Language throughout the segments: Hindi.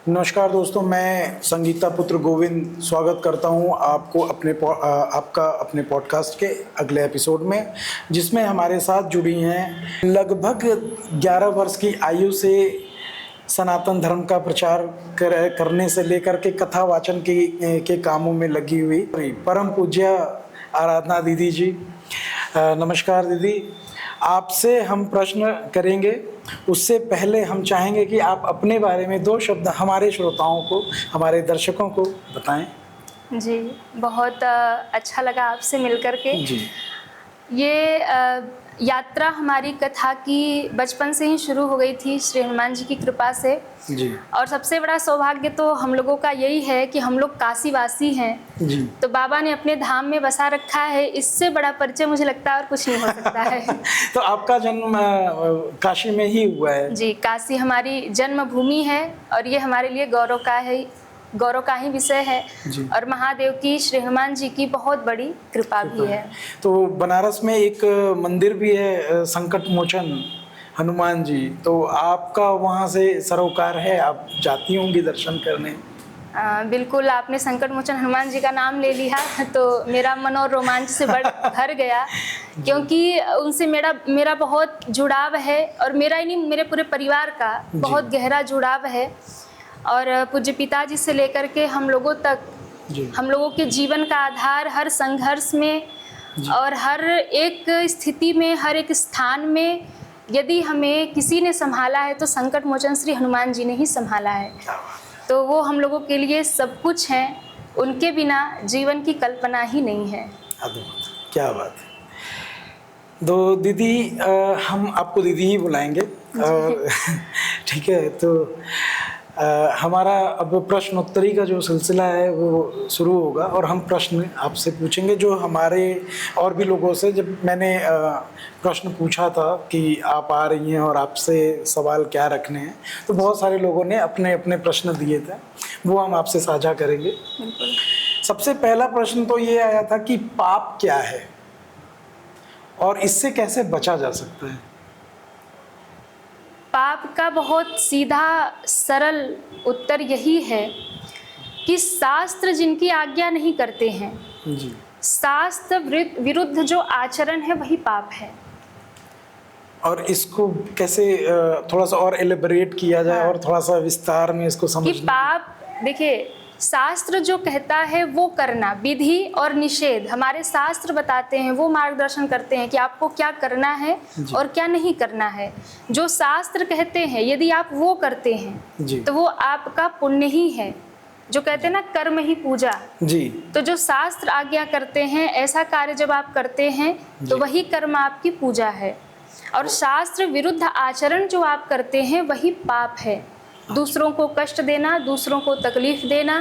नमस्कार दोस्तों, मैं संगीता पुत्र गोविंद स्वागत करता हूं आपको आपका अपने पॉडकास्ट के अगले एपिसोड में, जिसमें हमारे साथ जुड़ी हैं लगभग 11 वर्ष की आयु से सनातन धर्म का प्रचार करने से लेकर के कथा वाचन के कामों में लगी हुई परम पूज्य आराधना दीदी जी। नमस्कार दीदी, आपसे हम प्रश्न करेंगे। उससे पहले हम चाहेंगे कि आप अपने बारे में 2 शब्द हमारे श्रोताओं को, हमारे दर्शकों को बताएं। जी, बहुत अच्छा लगा आपसे मिलकर के। जी। ये यात्रा हमारी कथा की बचपन से ही शुरू हो गई थी श्री हनुमान जी की कृपा से। जी। और सबसे बड़ा सौभाग्य तो हम लोगों का यही है कि हम लोग काशीवासी हैं। जी। तो बाबा ने अपने धाम में बसा रखा है, इससे बड़ा परिचय मुझे लगता है और कुछ नहीं हो सकता है। तो आपका जन्म काशी में ही हुआ है? जी, काशी हमारी जन्मभूमि है और ये हमारे लिए गौरव का ही विषय है। और महादेव की, श्री हनुमान जी की बहुत बड़ी कृपा भी है। तो बनारस में एक मंदिर भी है, संकट मोचन हनुमान जी, तो आपका वहाँ से सरोकार है, आप जाती होंगी दर्शन करने? बिल्कुल, आपने संकट मोचन हनुमान जी का नाम ले लिया तो मेरा मन और रोमांच से भर गया, क्योंकि उनसे मेरा बहुत जुड़ाव है और मेरा ही नहीं, मेरे पूरे परिवार का बहुत गहरा जुड़ाव है। और पूज्य पिताजी से लेकर के हम लोगों तक, हम लोगों के जीवन का आधार हर संघर्ष में और हर एक स्थिति में, हर एक स्थान में यदि हमें किसी ने संभाला है तो संकट मोचन श्री हनुमान जी ने ही संभाला है। तो वो हम लोगों के लिए सब कुछ हैं, उनके बिना जीवन की कल्पना ही नहीं है। अद्भुत, क्या बात है। तो दीदी, हम आपको दीदी ही बुलाएंगे, ठीक है? तो हमारा अब प्रश्नोत्तरी का जो सिलसिला है वो शुरू होगा और हम प्रश्न आपसे पूछेंगे जो हमारे और भी लोगों से। जब मैंने प्रश्न पूछा था कि आप आ रही हैं और आपसे सवाल क्या रखने हैं, तो बहुत सारे लोगों ने अपने अपने प्रश्न दिए थे, वो हम आपसे साझा करेंगे। सबसे पहला प्रश्न तो ये आया था कि पाप क्या है और इससे कैसे बचा जा सकता है? पाप का बहुत सीधा सरल उत्तर यही है कि शास्त्र जिनकी आज्ञा नहीं करते हैं, जी, शास्त्र विरुद्ध जो आचरण है वही पाप है। और इसको कैसे थोड़ा सा और एलिबरेट किया जाए और थोड़ा सा विस्तार में इसको समझना? कि पाप, देखिए, शास्त्र जो कहता है वो करना, विधि और निषेध हमारे शास्त्र बताते हैं, वो मार्गदर्शन करते हैं कि आपको क्या करना है और क्या नहीं करना है। जो शास्त्र कहते हैं यदि आप वो करते हैं तो वो आपका पुण्य ही है। जो कहते हैं ना, कर्म ही पूजा जी। तो जो शास्त्र आज्ञा करते हैं, ऐसा कार्य जब आप करते हैं तो वही कर्म आपकी पूजा है। और शास्त्र विरुद्ध आचरण जो आप करते हैं वही पाप है। दूसरों को कष्ट देना, दूसरों को तकलीफ देना,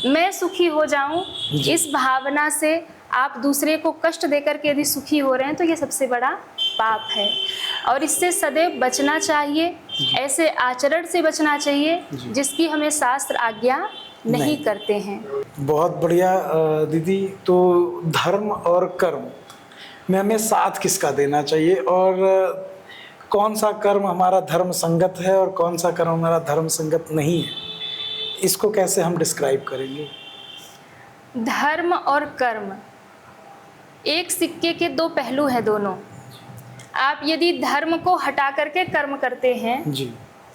मैं सुखी हो जाऊं, इस भावना से आप दूसरे को कष्ट देकर के यदि सुखी हो रहे हैं तो ये सबसे बड़ा पाप है। और इससे सदैव बचना चाहिए, ऐसे आचरण से बचना चाहिए जिसकी हमें शास्त्र आज्ञा नहीं करते हैं। बहुत बढ़िया दीदी। तो धर्म और कर्म में हमें साथ किसका देना चाहिए और कौन सा कर्म हमारा धर्म संगत है और कौन सा कर्म हमारा धर्म संगत नहीं है, इसको कैसे हम डिस्क्राइब करेंगे? धर्म और कर्म एक सिक्के के 2 पहलू हैं दोनों। आप यदि धर्म को हटा करके कर्म करते हैं जी,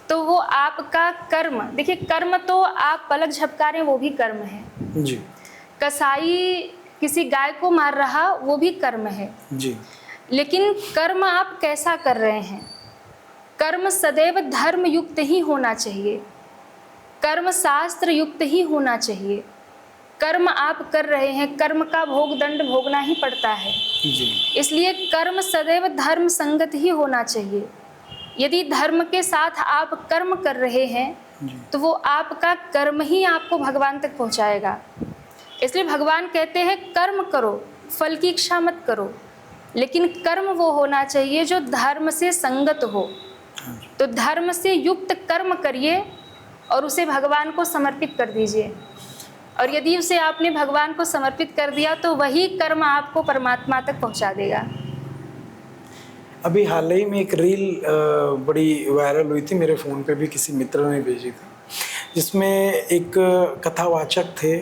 तो वो आपका कर्म, देखिए, कर्म तो आप पलक झपका रहे हैं वो भी कर्म है जी। कसाई किसी गाय को मार रहा वो भी कर्म है जी। लेकिन कर्म आप कैसा कर रहे हैं? कर्म सदैव धर्म युक्त ही होना चाहिए, कर्म शास्त्र युक्त ही होना चाहिए। कर्म आप कर रहे हैं, कर्म का भोग दंड भोगना ही पड़ता है जी। इसलिए कर्म सदैव धर्म संगत ही होना चाहिए। यदि धर्म के साथ आप कर्म कर रहे हैं तो वो आपका कर्म ही आपको भगवान तक पहुंचाएगा। इसलिए भगवान कहते हैं कर्म करो, फल की इच्छा मत करो, लेकिन कर्म वो होना चाहिए जो धर्म से संगत हो। तो धर्म से युक्त कर्म करिए और उसे भगवान को समर्पित कर दीजिए। और यदि उसे आपने भगवान को समर्पित कर दिया तो वही कर्म आपको परमात्मा तक पहुंचा देगा। अभी हाल ही में एक रील बड़ी वायरल हुई थी, मेरे फ़ोन पे भी किसी मित्र ने भेजी थी, जिसमें एक कथावाचक थे,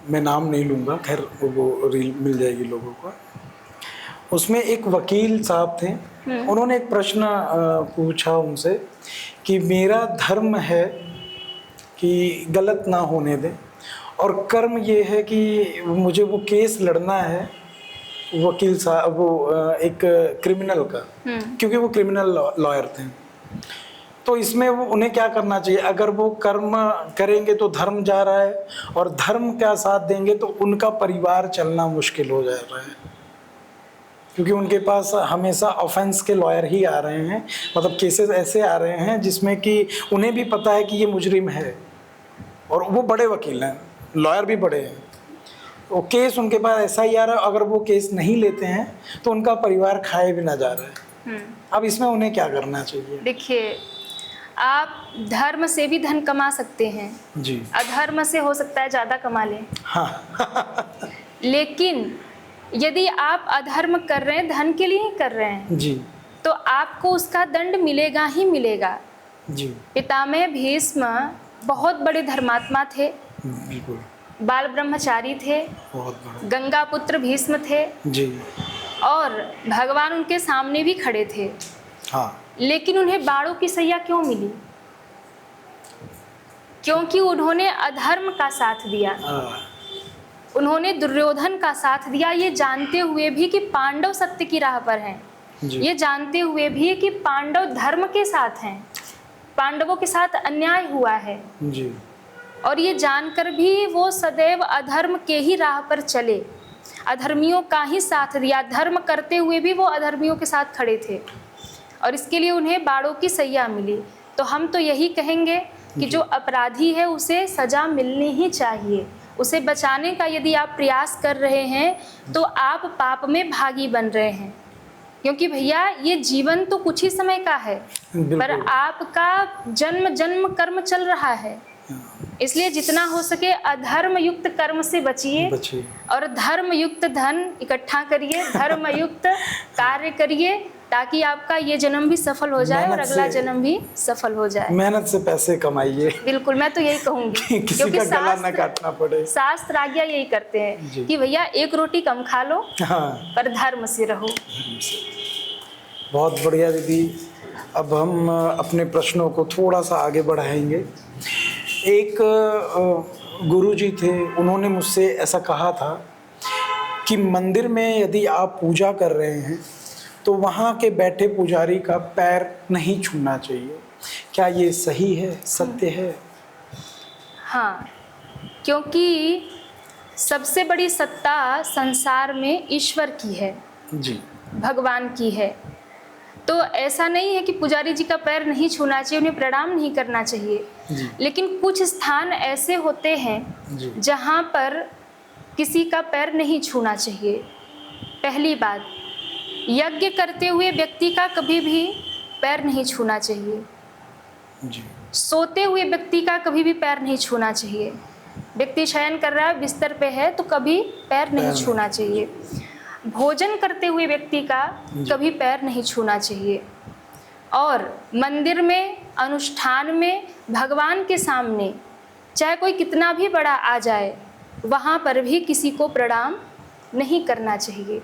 मैं नाम नहीं लूँगा, खैर वो रील मिल जाएगी लोगों को। उसमें एक वकील साहब थे, उन्होंने एक प्रश्न पूछा उनसे कि मेरा धर्म है कि गलत ना होने दें, और कर्म ये है कि मुझे वो केस लड़ना है वकील साहब, वो एक क्रिमिनल का, क्योंकि वो क्रिमिनल लॉयर थे। तो इसमें वो उन्हें क्या करना चाहिए? अगर वो कर्म करेंगे तो धर्म जा रहा है, और धर्म का साथ देंगे तो उनका परिवार चलना मुश्किल हो जा रहा है, क्योंकि उनके पास हमेशा ऑफेंस के लॉयर ही आ रहे हैं, मतलब केसेस ऐसे आ रहे हैं जिसमें कि उन्हें भी पता है कि ये मुजरिम है, और वो बड़े वकील हैं, लॉयर भी बड़े हैं, वो केस उनके पास ऐसा ही आ रहा है, अगर वो केस नहीं लेते हैं तो उनका परिवार खाए भी ना जा रहा है। अब इसमें उन्हें क्या करना चाहिए? देखिए, आप धर्म से भी धन कमा सकते हैं जी, अधर्म से हो सकता है ज़्यादा कमा लें। हाँ लेकिन यदि आप अधर्म कर रहे हैं, धन के लिए ही कर रहे हैं, जी तो आपको उसका दंड मिलेगा ही मिलेगा। जी, पितामह भीष्म बहुत बड़े धर्मात्मा थे, बिल्कुल, बाल ब्रह्मचारी थे, बहुत बड़ा, गंगा पुत्र भीष्म थे, जी, और भगवान उनके सामने भी खड़े थे। हाँ, लेकिन उन्हें बाणों की सैया क्यों मिली? क्योंकि उन्होंने अधर्म का साथ दिया, उन्होंने दुर्योधन का साथ दिया, ये जानते हुए भी कि पांडव सत्य की राह पर हैं, ये जानते हुए भी कि पांडव धर्म के साथ हैं, पांडवों के साथ अन्याय हुआ है जी, और ये जानकर भी वो सदैव अधर्म के ही राह पर चले, अधर्मियों का ही साथ दिया, धर्म करते हुए भी वो अधर्मियों के साथ खड़े थे, और इसके लिए उन्हें बाणों की सैया मिली। तो हम तो यही कहेंगे कि जो अपराधी है उसे सज़ा मिलनी ही चाहिए। उसे बचाने का यदि आप प्रयास कर रहे हैं तो आप पाप में भागी बन रहे हैं, क्योंकि भैया ये जीवन तो कुछ ही समय का है, पर आपका जन्म जन्म कर्म चल रहा है। इसलिए जितना हो सके अधर्म युक्त कर्म से बचिए और धर्म युक्त धन इकट्ठा करिए, धर्म युक्त कार्य करिए, ताकि आपका ये जन्म भी सफल हो जाए और अगला जन्म भी सफल हो जाए। मेहनत से पैसे कमाइए। बिल्कुल, मैं तो यही कहूँगी, किसी का गला ना काटना पड़े। शास्त्र आज्ञा यही करते हैं कि भैया एक रोटी कम खा लो, हाँ, पर धर्म से रहो। बहुत बढ़िया दीदी। अब हम अपने प्रश्नों को थोड़ा सा आगे बढ़ाएंगे। एक गुरुजी थे, उन्होंने मुझसे ऐसा कहा था कि मंदिर में यदि आप पूजा कर रहे हैं तो वहाँ के बैठे पुजारी का पैर नहीं छूना चाहिए। क्या ये सही है, सत्य है? हाँ, क्योंकि सबसे बड़ी सत्ता संसार में ईश्वर की है जी, भगवान की है। तो ऐसा नहीं है कि पुजारी जी का पैर नहीं छूना चाहिए, उन्हें प्रणाम नहीं करना चाहिए जी। लेकिन कुछ स्थान ऐसे होते हैं जहाँ पर किसी का पैर नहीं छूना चाहिए। पहली बात, यज्ञ करते हुए व्यक्ति का कभी भी पैर नहीं छूना चाहिए जी। सोते हुए व्यक्ति का कभी भी पैर नहीं छूना चाहिए। व्यक्ति शयन कर रहा है, बिस्तर पे है, तो कभी पैर नहीं छूना चाहिए। भोजन करते हुए व्यक्ति का कभी पैर नहीं छूना चाहिए। और मंदिर में, अनुष्ठान में, भगवान के सामने चाहे कोई कितना भी बड़ा आ जाए, वहाँ पर भी किसी को प्रणाम नहीं करना चाहिए।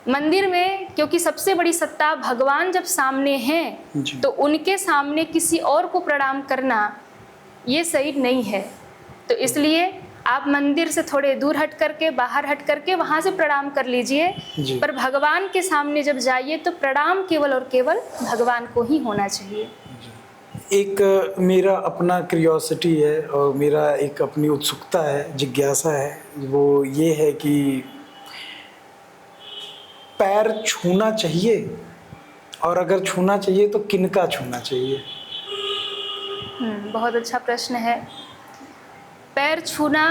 मंदिर में, क्योंकि सबसे बड़ी सत्ता भगवान जब सामने हैं तो उनके सामने किसी और को प्रणाम करना ये सही नहीं है। तो इसलिए आप मंदिर से थोड़े दूर हट करके, बाहर हट करके वहाँ से प्रणाम कर लीजिए, पर भगवान के सामने जब जाइए तो प्रणाम केवल और केवल भगवान को ही होना चाहिए। एक मेरा अपना क्यूरियोसिटी है और मेरा एक अपनी उत्सुकता है, जिज्ञासा है, वो ये है कि पैर छूना चाहिए, और अगर छूना चाहिए तो किनका छूना चाहिए? बहुत अच्छा प्रश्न है। पैर छूना,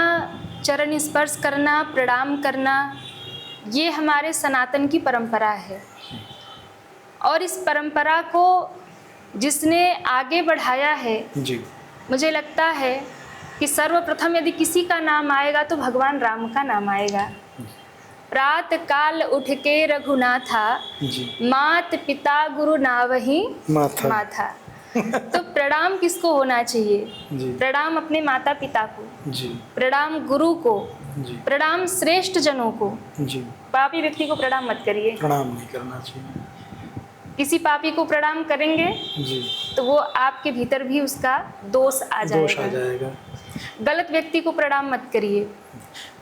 चरण स्पर्श करना, प्रणाम करना, ये हमारे सनातन की परंपरा है, और इस परंपरा को जिसने आगे बढ़ाया है जी, मुझे लगता है कि सर्वप्रथम यदि किसी का नाम आएगा तो भगवान राम का नाम आएगा। प्रात काल उठ के रघुनाथा, मात पिता गुरु नावही माथा। तो प्रणाम किसको होना चाहिए? जी प्रणाम अपने माता पिता को, जी प्रणाम गुरु को, जी प्रणाम श्रेष्ठ जनों को। जी। पापी व्यक्ति को प्रणाम मत करिए। प्रणाम नहीं करना चाहिए। किसी पापी को प्रणाम करेंगे जी, तो वो आपके भीतर भी उसका दोष आ दोष आ जाएगा। जाएगा। गलत व्यक्ति को प्रणाम मत करिए।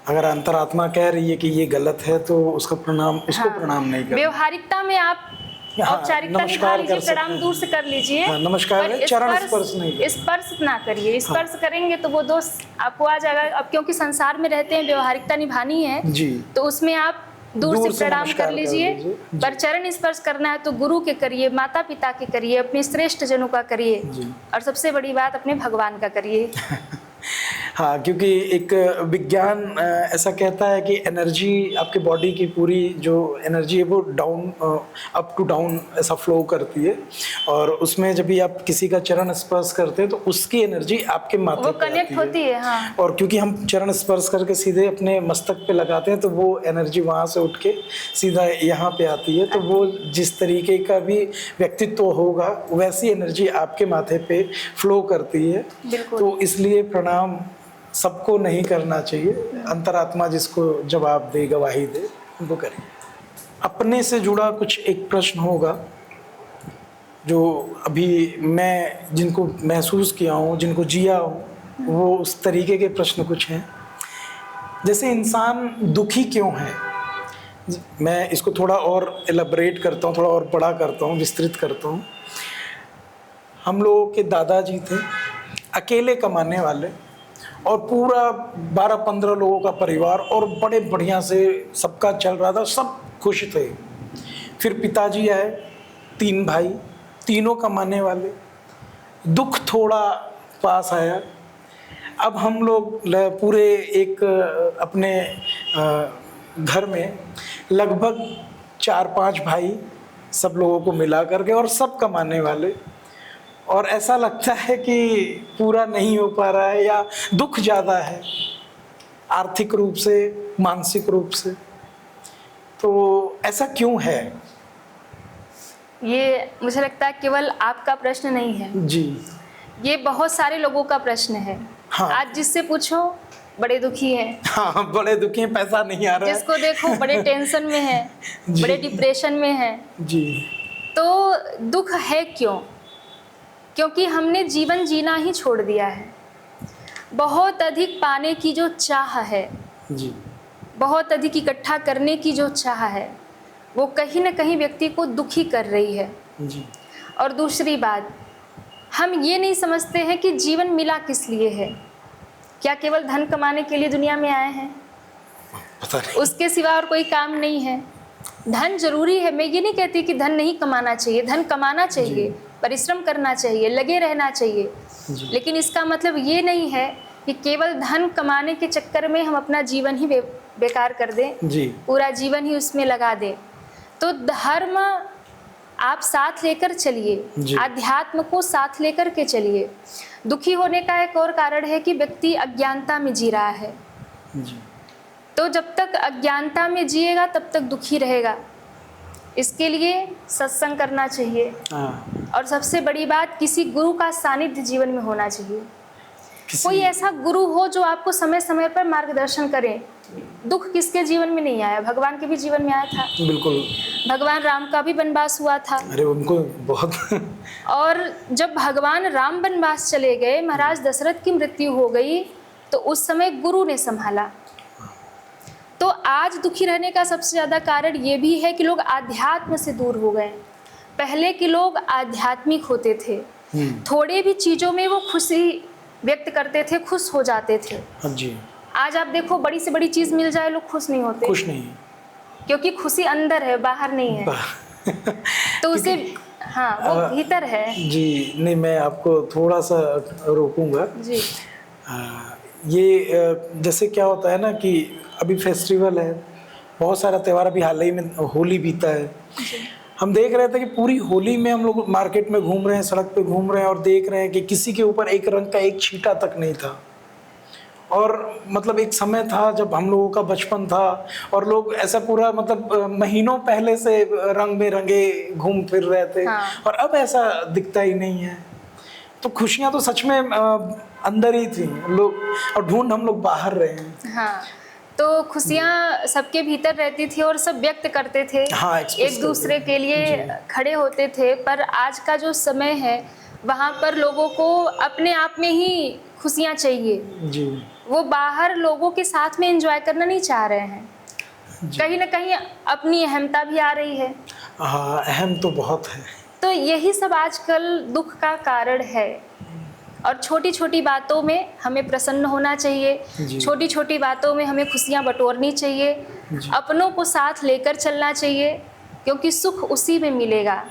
अगर अंतरात्मा कह रही है कि ये गलत है तो उसको हाँ, प्रणाम नहीं करना। व्यवहारिकता में आप हाँ, औपचारिकता निभा नमस्कार लीजिए, कर सकते प्रणाम हैं। दूर से कर लीजिए। हाँ, नमस्कार पर है, चरण स्पर्श नहीं करना। स्पर्श ना करिए। स्पर्श करेंगे तो वो दोष आपको आ जाएगा। अब क्योंकि संसार में रहते हैं, व्यवहारिकता निभानी है, जी, तो उसमें आप दूर से प्रणाम नमस्कार कर लीजिए। जी। पर चरण स्पर्श करना है तो गुरु के करिए, माता पिता के करिए, अपने श्रेष्ठ जनों का करिए, जी। और सबसे बड़ी बात अपने भगवान का करिए। हाँ, क्योंकि एक विज्ञान ऐसा कहता है कि एनर्जी आपके बॉडी की पूरी जो एनर्जी है वो डाउन अप टू डाउन ऐसा फ्लो करती है, और उसमें जब भी आप किसी का चरण स्पर्श करते हैं तो उसकी एनर्जी आपके माथे वो पे कनेक्ट आती होती है। हाँ, और क्योंकि हम चरण स्पर्श करके सीधे अपने मस्तक पे लगाते हैं तो वो एनर्जी वहाँ से उठ के सीधा यहाँ पे आती है। तो वो जिस तरीके का भी व्यक्तित्व होगा वैसी एनर्जी आपके माथे पे फ्लो करती है। बिल्कुल। तो इसलिए प्रणाम सबको नहीं करना चाहिए। अंतरात्मा जिसको जवाब दे, गवाही दे, उनको करिए। अपने से जुड़ा कुछ एक प्रश्न होगा जो अभी मैं जिनको महसूस किया हूँ, जिनको जिया हूँ, वो उस तरीके के प्रश्न कुछ हैं। जैसे इंसान दुखी क्यों है? मैं इसको थोड़ा और एलैबोरेट करता हूँ, थोड़ा और बड़ा करता हूँ, विस्तृत करता हूँ। हम लोगों के दादाजी थे, अकेले कमाने वाले, और पूरा 12-15 लोगों का परिवार, और बड़े बढ़िया से सबका चल रहा था, सब खुश थे। फिर पिताजी आए, 3 भाई, तीनों कमाने वाले। दुख थोड़ा पास आया। अब हम लोग पूरे एक अपने घर में लगभग 4-5 भाई, सब लोगों को मिला करके, और सब कमाने वाले, और ऐसा लगता है कि पूरा नहीं हो पा रहा है या दुख ज़्यादा है, आर्थिक रूप से, मानसिक रूप से। तो ऐसा क्यों है? ये मुझे लगता है केवल आपका प्रश्न नहीं है, जी, ये बहुत सारे लोगों का प्रश्न है। हाँ। आज जिससे पूछो बड़े दुखी हैं, हाँ, बड़े दुखी हैं, पैसा नहीं आ रहा है। जिसको देखो बड़े टेंशन में है, जी। बड़े डिप्रेशन में है। जी, तो दुख है क्यों? क्योंकि हमने जीवन जीना ही छोड़ दिया है। बहुत अधिक पाने की जो चाह है, जी, बहुत अधिक इकट्ठा करने की जो चाह है, वो कहीं ना कहीं व्यक्ति को दुखी कर रही है। जी, और दूसरी बात, हम ये नहीं समझते हैं कि जीवन मिला किस लिए है। क्या केवल धन कमाने के लिए दुनिया में आए हैं? पता नहीं। उसके सिवा और कोई काम नहीं है। धन जरूरी है, मैं ये नहीं कहती कि धन नहीं कमाना चाहिए, धन कमाना चाहिए, परिश्रम करना चाहिए, लगे रहना चाहिए। लेकिन इसका मतलब ये नहीं है कि केवल धन कमाने के चक्कर में हम अपना जीवन ही बेकार कर दें, जी, पूरा जीवन ही उसमें लगा दें। तो धर्म आप साथ लेकर चलिए, आध्यात्म को साथ लेकर के चलिए। दुखी होने का एक और कारण है कि व्यक्ति अज्ञानता में जी रहा है। जी, तो जब तक अज्ञानता में जिएगा तब तक दुखी रहेगा। इसके लिए सत्संग करना चाहिए, हाँ, और सबसे बड़ी बात, किसी गुरु का सानिध्य जीवन में होना चाहिए। कोई ऐसा गुरु हो जो आपको समय समय पर मार्गदर्शन करे। दुख किसके जीवन में नहीं आया? भगवान के भी जीवन में आया था। बिल्कुल। भगवान राम का भी वनवास हुआ था। अरे उनको बहुत और जब भगवान राम वनवास चले गए, महाराज दशरथ की मृत्यु हो गई, तो उस समय गुरु ने संभाला। तो आज दुखी रहने का सबसे ज़्यादा कारण ये भी है कि लोग आध्यात्म से दूर हो गए। पहले के लोग आध्यात्मिक होते थे, थोड़े भी चीज़ों में वो खुशी व्यक्त करते थे, खुश हो जाते थे। हाँ जी। आज आप देखो, बड़ी से बड़ी चीज़ मिल जाए लोग खुश नहीं होते। खुश नहीं है, क्योंकि खुशी अंदर है, बाहर नहीं है। तो उसे, हाँ, वो भीतर है। जी, नहीं, मैं आपको थोड़ा सा रोकूंगा जी। ये जैसे क्या होता है ना कि अभी फेस्टिवल है, बहुत सारा त्यौहार, अभी हाल ही में होली बीता है। हम देख रहे थे कि पूरी होली में हम लोग मार्केट में घूम रहे हैं, सड़क पे घूम रहे हैं, और देख रहे हैं कि किसी के ऊपर एक रंग का एक छींटा तक नहीं था। और मतलब एक समय था जब हम लोगों का बचपन था और लोग ऐसा पूरा मतलब महीनों पहले से रंग में रंगे घूम फिर रहे थे। हाँ। और अब ऐसा दिखता ही नहीं है। तो खुशियाँ तो सच में अंदर ही थी लोग, और ढूंढ हम लोग बाहर रहे हैं। हाँ, तो खुशियाँ सबके भीतर रहती थी और सब व्यक्त करते थे, हाँ, एक्सप्रेस एक दूसरे करते के लिए जी। खड़े होते थे। पर आज का जो समय है वहाँ पर लोगों को अपने आप में ही खुशियाँ चाहिए, जी वो बाहर लोगों के साथ में एंजॉय करना नहीं चाह रहे हैं। कहीं ना कहीं अपनी अहमता भी आ रही है। हाँ, अहम तो बहुत है। तो यही सब आजकल दुख का कारण है। और छोटी छोटी बातों में हमें प्रसन्न होना चाहिए, जी। छोटी छोटी बातों में हमें खुशियाँ बटोरनी चाहिए, जी। अपनों को साथ लेकर चलना चाहिए, क्योंकि सुख उसी में मिलेगा।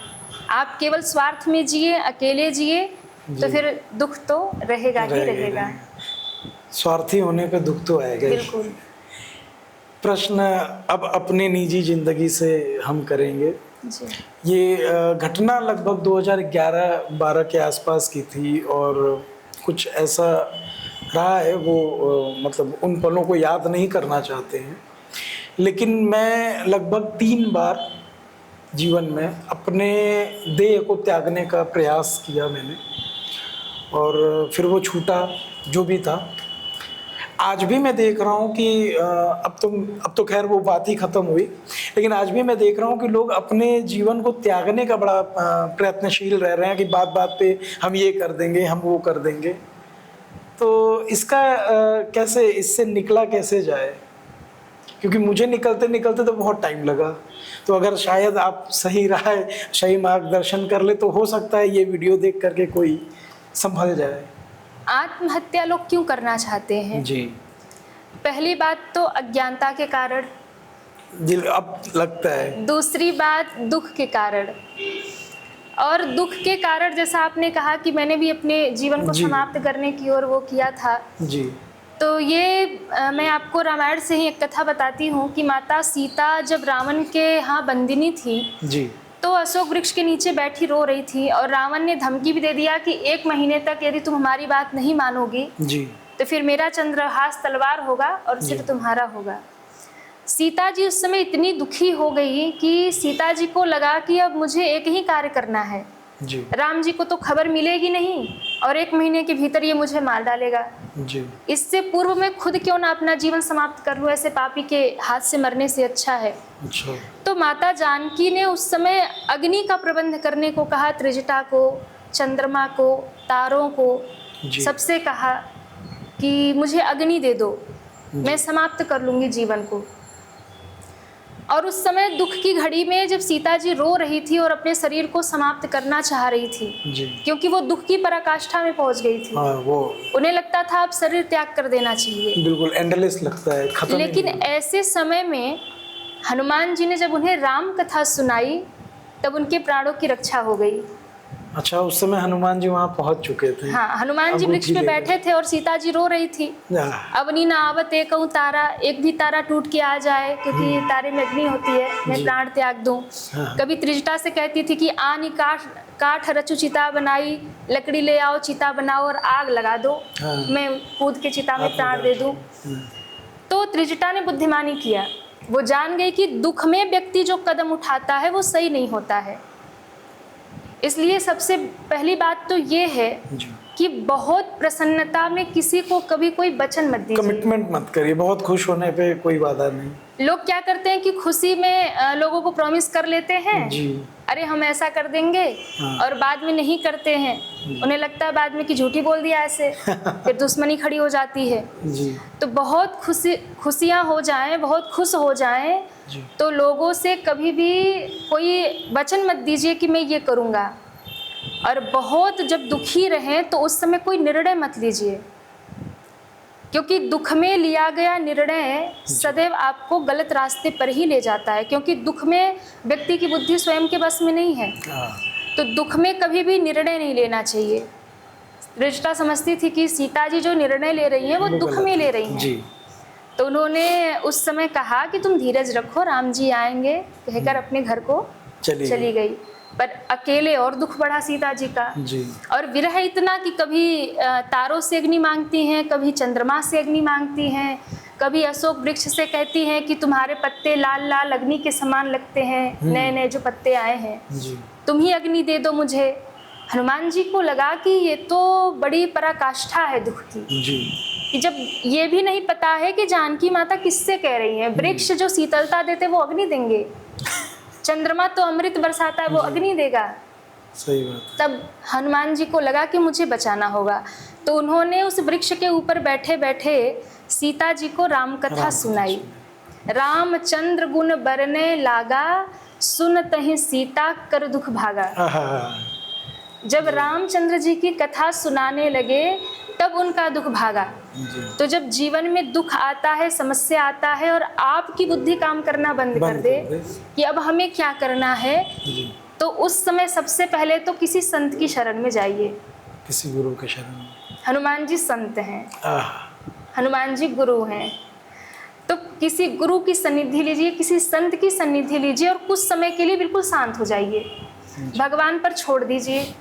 आप केवल स्वार्थ में जिए, अकेले जिए, तो जी। फिर दुख तो रहेगा ही रहेगा। स्वार्थी होने पे दुख तो आएगा ही। बिल्कुल। प्रश्न अब अपने निजी जिंदगी से हम करेंगे। जी। ये घटना लगभग 2011-12 के आसपास की थी, और कुछ ऐसा रहा है वो मतलब उन पलों को याद नहीं करना चाहते हैं, लेकिन मैं लगभग 3 बार जीवन में अपने देह को त्यागने का प्रयास किया मैंने, और फिर वो छूटा जो भी था। आज भी मैं देख रहा हूँ कि अब तो खैर वो बात ही ख़त्म हुई, लेकिन आज भी मैं देख रहा हूँ कि लोग अपने जीवन को त्यागने का बड़ा प्रयत्नशील रह रहे हैं कि बात बात पे हम ये कर देंगे, हम वो कर देंगे। तो इसका कैसे, इससे निकला कैसे जाए? क्योंकि मुझे निकलते निकलते तो बहुत टाइम लगा। तो अगर शायद आप सही राय, सही मार्गदर्शन कर ले, तो हो सकता है ये वीडियो देख करके कोई संभल जाए। आत्महत्या लोग क्यों करना चाहते हैं? जी। पहली बात तो अज्ञानता के कारण, अब लगता है। दूसरी बात दुख के कारण। और दुख के कारण जैसा आपने कहा कि मैंने भी अपने जीवन को जी। समाप्त करने की ओर वो किया था। जी। तो ये मैं आपको रामायण से ही एक कथा बताती हूँ कि माता सीता जब रावण के यहाँ बंदिनी थी, जी। तो अशोक वृक्ष के नीचे बैठी रो रही थी, और रावण ने धमकी भी दे दिया कि 1 महीने तक यदि तुम हमारी बात नहीं मानोगी जी। तो फिर मेरा चंद्रहास तलवार होगा और सिर तुम्हारा होगा। सीता जी उस समय इतनी दुखी हो गई कि सीता जी को लगा कि अब मुझे एक ही कार्य करना है। जी। राम जी को तो खबर मिलेगी नहीं, और 1 महीने के भीतर ये मुझे मार डालेगा। जी। इससे पूर्व मैं खुद क्यों ना अपना जीवन समाप्त कर लूँ, ऐसे पापी के हाथ से मरने से अच्छा है। अच्छा। तो माता जानकी ने उस समय अग्नि का प्रबंध करने को कहा, त्रिजटा को, चंद्रमा को, तारों को, जी। सबसे कहा कि मुझे अग्नि दे दो, मैं समाप्त कर लूँगी जीवन को। और उस समय दुख की घड़ी में जब सीता जी रो रही थी और अपने शरीर को समाप्त करना चाह रही थी, जी। क्योंकि वो दुख की पराकाष्ठा में पहुंच गई थी। हाँ, वो उन्हें लगता था अब शरीर त्याग कर देना चाहिए। बिल्कुल एंडलेस लगता है, खत्म ही लेकिन नहीं। ऐसे समय में हनुमान जी ने जब उन्हें राम कथा सुनाई, तब उनके प्राणों की रक्षा हो गई। अच्छा, उस समय हनुमान जी वहाँ पहुँच चुके थे। हाँ, हनुमान जी अब वो वृक्ष पे जी बैठे थे और सीता जी रो रही थी। अवनी ना आवत एकहु तारा, एक भी तारा टूट के आ जाए, क्योंकि तारे में अग्नि होती है, मैं जी। प्राण त्याग दूं। हाँ। कभी त्रिजटा से कहती थी कि आनी काठ रचु चिता बनाई, लकड़ी ले आओ चिता बनाओ और आग लगा दो, हाँ। मैं कूद के चिता में प्राण दे दूं। तो त्रिजटा ने बुद्धिमानी किया, वो जान गई कि दुख में व्यक्ति जो कदम उठाता है वो सही नहीं होता है। इसलिए सबसे पहली बात तो ये है कि बहुत प्रसन्नता में किसी को कभी कोई वचन मत दीजिए, कमिटमेंट मत करिए। बहुत खुश होने पे कोई बाधा नहीं। लोग क्या करते हैं कि खुशी में लोगों को प्रॉमिस कर लेते हैं, जी। अरे हम ऐसा कर देंगे, हाँ। और बाद में नहीं करते हैं। उन्हें लगता है बाद में कि झूठी बोल दिया ऐसे, फिर दुश्मनी खड़ी हो जाती है। जी। तो बहुत खुशियाँ हो जाएं, बहुत खुश हो जाएं, तो लोगों से कभी भी कोई वचन मत दीजिए कि मैं ये करूँगा। और बहुत जब दुखी रहें तो उस समय कोई निर्णय मत लीजिए, क्योंकि दुख में लिया गया निर्णय सदैव आपको गलत रास्ते पर ही ले जाता है, क्योंकि दुख में व्यक्ति की बुद्धि स्वयं के बस में नहीं है। तो दुख में कभी भी निर्णय नहीं लेना चाहिए। त्रिजटा समझती थी कि सीता जी जो निर्णय ले रही हैं वो दुख में ले रही हैं। जी। तो उन्होंने उस समय कहा कि तुम धीरज रखो, राम जी आएंगे, कहकर अपने घर को चली गई। पर अकेले और दुख बढ़ा सीता जी का। जी। और विरह इतना कि कभी तारों से अग्नि मांगती हैं, कभी चंद्रमा से अग्नि मांगती हैं, कभी अशोक वृक्ष से कहती हैं कि तुम्हारे पत्ते लाल लाल अग्नि के समान लगते हैं, नए नए जो पत्ते आए हैं, जी। तुम ही अग्नि दे दो मुझे। हनुमान जी को लगा कि ये तो बड़ी पराकाष्ठा है दुख की, जी कि जब ये भी नहीं पता है कि जानकी माता किससे कह रही हैं। वृक्ष जो शीतलता देते वो अग्नि देंगे, चंद्रमा तो अमृत बरसाता है वो अग्नि देगा। सही बात है। तब हनुमान जी को लगा कि मुझे बचाना होगा, तो उन्होंने उस वृक्ष के ऊपर बैठे बैठे सीता जी को राम कथा सुनाई। रामचंद्र गुण बरने लागा, सुनतहि सीता कर दुख भागा। आहा, जब रामचंद्र जी की कथा सुनाने लगे तब उनका दुख भागा। जी तो जब जीवन में दुख आता है, समस्या आता है और आपकी बुद्धि काम करना बंद कर दे कि अब हमें क्या करना है, जी, तो उस समय सबसे पहले तो किसी संत की शरण में जाइए। किसी गुरु के शरण में। हनुमान जी संत हैं, आह, हनुमान जी गुरु हैं, तो किसी गुरु की सन्निधि लीजिए, किसी संत की सन्निधि लीजिए और कुछ समय के लिए बिल्कुल शांत हो जाइए, भगवान पर छोड़ दीजिए।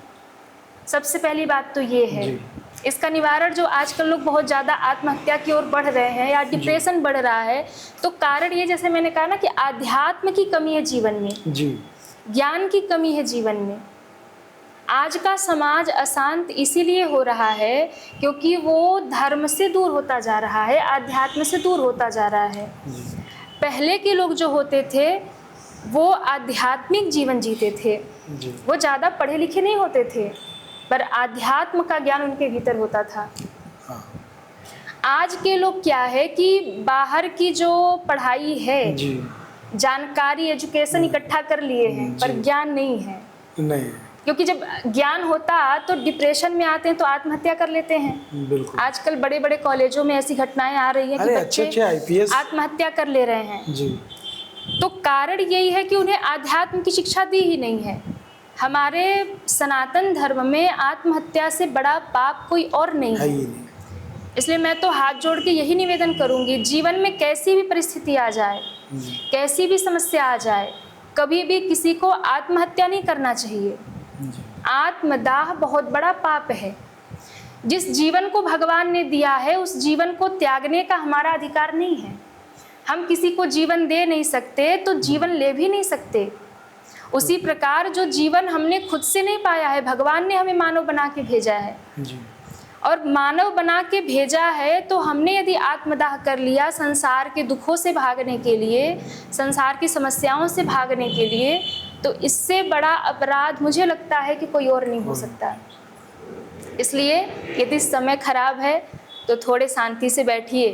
सबसे पहली बात तो ये है। जी। इसका निवारण जो आजकल लोग बहुत ज़्यादा आत्महत्या की ओर बढ़ रहे हैं या डिप्रेशन बढ़ रहा है, तो कारण ये, जैसे मैंने कहा ना, कि आध्यात्म की कमी है जीवन में, जी ज्ञान की कमी है जीवन में। आज का समाज अशांत इसीलिए हो रहा है क्योंकि वो धर्म से दूर होता जा रहा है, आध्यात्म से दूर होता जा रहा है। जी पहले के लोग जो होते थे वो आध्यात्मिक जीवन जीते थे, जी वो ज़्यादा पढ़े लिखे नहीं होते थे पर आध्यात्म का ज्ञान उनके भीतर होता था। हाँ आज के लोग क्या है कि बाहर की जो पढ़ाई है, जी जानकारी, एजुकेशन इकट्ठा कर लिए हैं पर जी। ज्ञान नहीं है। नहीं, क्योंकि जब ज्ञान होता तो डिप्रेशन में आते हैं तो आत्महत्या कर लेते हैं। बिल्कुल। आजकल बड़े बड़े कॉलेजों में ऐसी घटनाएं आ रही हैं कि अरे अच्छे बच्चे IPS। आत्महत्या कर ले रहे हैं। जी तो कारण यही है कि उन्हें आध्यात्म की शिक्षा दी ही नहीं है। हमारे सनातन धर्म में आत्महत्या से बड़ा पाप कोई और नहीं है है। ही नहीं। इसलिए मैं तो हाथ जोड़ के यही निवेदन करूंगी, जीवन में कैसी भी परिस्थिति आ जाए, जी कैसी भी समस्या आ जाए, कभी भी किसी को आत्महत्या नहीं करना चाहिए। जी आत्मदाह बहुत बड़ा पाप है। जिस जीवन को भगवान ने दिया है उस जीवन को त्यागने का हमारा अधिकार नहीं है। हम किसी को जीवन दे नहीं सकते तो जीवन ले भी नहीं सकते। उसी प्रकार जो जीवन हमने खुद से नहीं पाया है, भगवान ने हमें मानव बना के भेजा है, जी और मानव बना के भेजा है तो हमने यदि आत्मदाह कर लिया संसार के दुखों से भागने के लिए, संसार की समस्याओं से भागने के लिए, तो इससे बड़ा अपराध मुझे लगता है कि कोई और नहीं हो सकता। इसलिए यदि समय खराब है तो थोड़े शांति से बैठिए,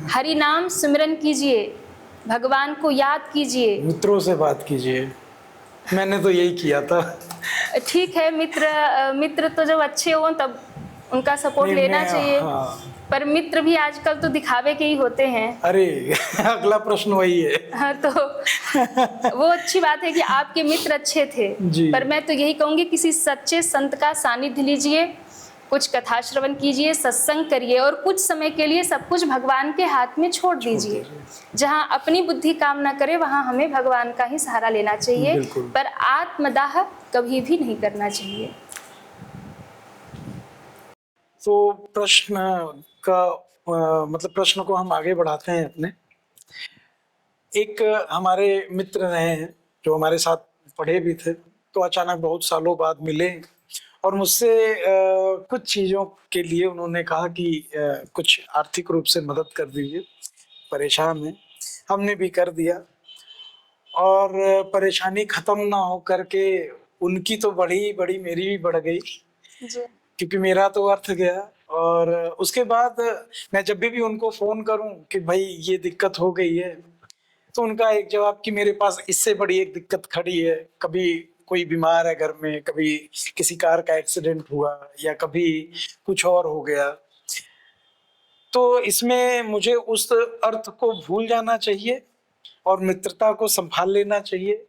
हरि नाम सिमरन कीजिए, भगवान को याद कीजिए। मित्रों से बात कीजिए, मैंने तो यही किया था। ठीक है, मित्र तो जब अच्छे हों तब उनका सपोर्ट लेना चाहिए। हाँ। पर मित्र भी आजकल तो दिखावे के ही होते हैं। अरे अगला प्रश्न वही है। हाँ, तो वो अच्छी बात है कि आपके मित्र अच्छे थे, जी। पर मैं तो यही कहूँगी किसी सच्चे संत का सानिध्य लीजिए, कुछ कथा श्रवण कीजिए, सत्संग करिए और कुछ समय के लिए सब कुछ भगवान के हाथ में छोड़ दीजिए। जहाँ अपनी बुद्धि काम ना करे वहाँ हमें भगवान का ही सहारा लेना चाहिए, बिल्कुल। पर आत्मदाह कभी भी नहीं करना चाहिए। तो प्रश्न का मतलब प्रश्न को हम आगे बढ़ाते हैं अपने। एक हमारे मित्र रहे हैं जो हमारे साथ पढ़े भी थे, तो अचानक बहुत सालों बाद मिले और मुझसे कुछ चीज़ों के लिए उन्होंने कहा कि कुछ आर्थिक रूप से मदद कर दीजिए, परेशान हैं। हमने भी कर दिया और परेशानी ख़त्म ना हो करके उनकी तो बढ़ी बढ़ी, मेरी भी बढ़ गई, क्योंकि मेरा तो अर्थ गया। और उसके बाद मैं जब भी उनको फ़ोन करूं कि भाई ये दिक्कत हो गई है, तो उनका एक जवाब कि मेरे पास इससे बड़ी एक दिक्कत खड़ी है, कभी कोई बीमार है घर में, कभी किसी कार का एक्सीडेंट हुआ या कभी कुछ और हो गया। तो इसमें मुझे उस अर्थ को भूल जाना चाहिए और मित्रता को संभाल लेना चाहिए,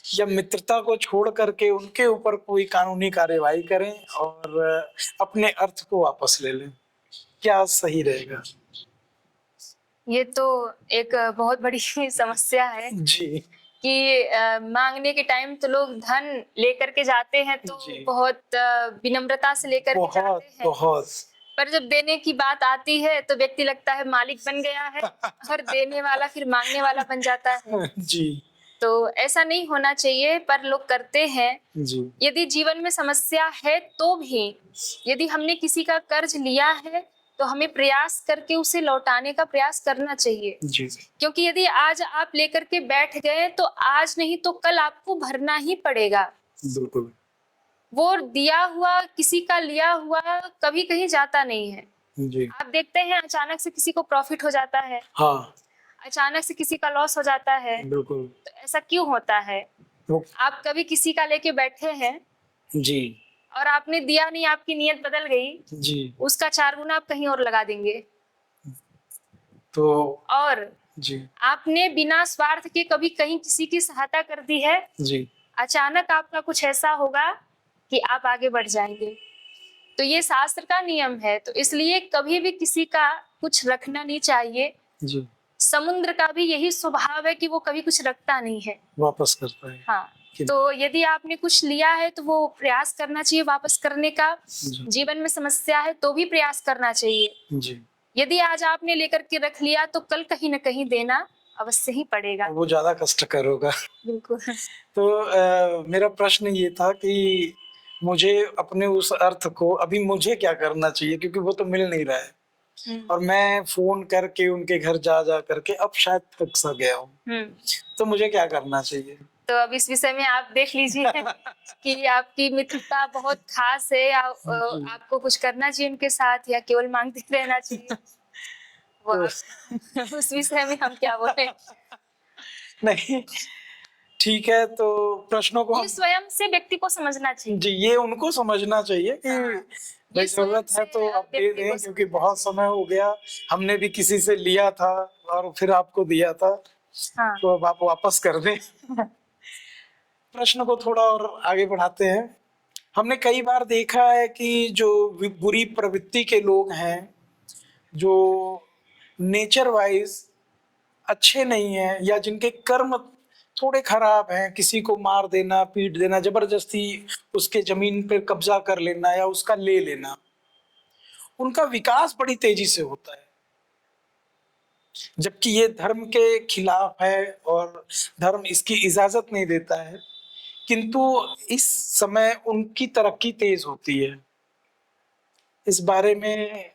या मित्रता को छोड़ करके उनके ऊपर कोई कानूनी कार्यवाही करें और अपने अर्थ को वापस ले लें, क्या सही रहेगा? ये तो एक बहुत बड़ी समस्या है जी कि मांगने के टाइम तो लोग धन लेकर के जाते हैं तो जी। बहुत विनम्रता से लेकर के जाते बहुत हैं, बहुत। पर जब देने की बात आती है तो व्यक्ति लगता है मालिक बन गया है और देने वाला फिर मांगने वाला बन जाता है। जी तो ऐसा नहीं होना चाहिए, पर लोग करते हैं। जी यदि जीवन में समस्या है तो भी यदि हमने किसी का कर्ज लिया है तो हमें प्रयास करके उसे लौटाने का प्रयास करना चाहिए। जी क्योंकि यदि आज आप लेकर के बैठ गए तो आज नहीं तो कल आपको भरना ही पड़ेगा। बिल्कुल। वो दिया हुआ, किसी का लिया हुआ कभी कहीं जाता नहीं है। जी आप देखते हैं अचानक से किसी को प्रॉफिट हो जाता है, हाँ अचानक से किसी का लॉस हो जाता है। बिल्कुल। तो ऐसा क्यों होता है? वो आप कभी किसी का लेके बैठे हैं जी और आपने दिया नहीं, आपकी नीयत बदल गई, जी उसका 4 गुना आप कहीं और लगा देंगे। तो और जी आपने बिना स्वार्थ के कभी कहीं किसी की सहायता कर दी है, जी अचानक आपका कुछ ऐसा होगा कि आप आगे बढ़ जाएंगे। तो ये शास्त्र का नियम है, तो इसलिए कभी भी किसी का कुछ रखना नहीं चाहिए। जी समुद्र का भी यही स्वभाव है कि वो कभी कुछ रखता नहीं है। वापस करता है। हाँ, कि- तो यदि आपने कुछ लिया है तो वो प्रयास करना चाहिए वापस करने का। जी जीवन में समस्या है तो भी प्रयास करना चाहिए। जी यदि आज आपने लेकर के रख लिया तो कल कहीं ना कहीं देना अवश्य ही पड़ेगा। वो ज्यादा कष्टकर होगा। बिल्कुल। तो मेरा प्रश्न ये था कि मुझे अपने उस अर्थ को अभी मुझे क्या करना चाहिए, क्योंकि वो तो मिल नहीं रहा है और मैं फोन करके उनके घर जा जा करके अब शायद थक सा गया हूँ। तो मुझे क्या करना चाहिए? तो अब इस विषय में आप देख लीजिए कि आपकी मित्रता बहुत खास है या आपको कुछ करना चाहिए उनके साथ या केवल मांगते रहना चाहिए। वो उस विषय में हम क्या बोले। नहीं ठीक है, तो प्रश्नों को ये स्वयं से व्यक्ति को समझना चाहिए। जी ये उनको समझना चाहिए कि भाई ये स्वयं जरूरत है से तो आप दे व्यक्ति दें, को क्योंकि बहुत समय हो गया, हमने भी किसी से लिया था और फिर आपको दिया था। हाँ। तो अब आप वापस कर दें। प्रश्न को थोड़ा और आगे बढ़ाते हैं। हमने कई बार देखा है कि जो बुरी प्रवृत्ति के लोग हैं, जो नेचर वाइज अच्छे नहीं हैं या जिनके कर्म थोड़े खराब हैं, किसी को मार देना, पीट देना, जबरदस्ती उसके जमीन पे कब्जा कर लेना या उसका ले लेना, उनका विकास बड़ी तेजी से होता है, जबकि ये धर्म के खिलाफ है और धर्म इसकी इजाजत नहीं देता है। किंतु इस समय उनकी तरक्की तेज होती है। इस बारे में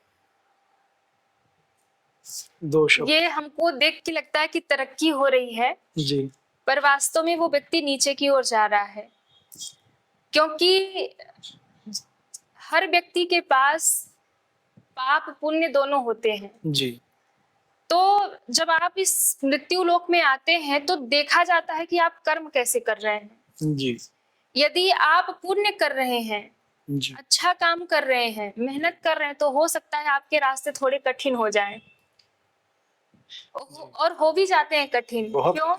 दो शब्द। ये हमको देख के लगता है कि तरक्की हो रही है, जी पर वास्तव में वो व्यक्ति नीचे की ओर जा रहा है। क्योंकि हर व्यक्ति के पास पाप पुण्य दोनों होते हैं। जी तो जब आप इस मृत्यु लोक में आते हैं तो देखा जाता है कि आप कर्म कैसे कर रहे हैं। जी यदि आप पुण्य कर रहे हैं, जी अच्छा काम कर रहे हैं, मेहनत कर रहे हैं, तो हो सकता है आपके रास्ते थोड़े कठिन हो जाएं। और हो भी जाते हैं कठिन। बहुत क्यों?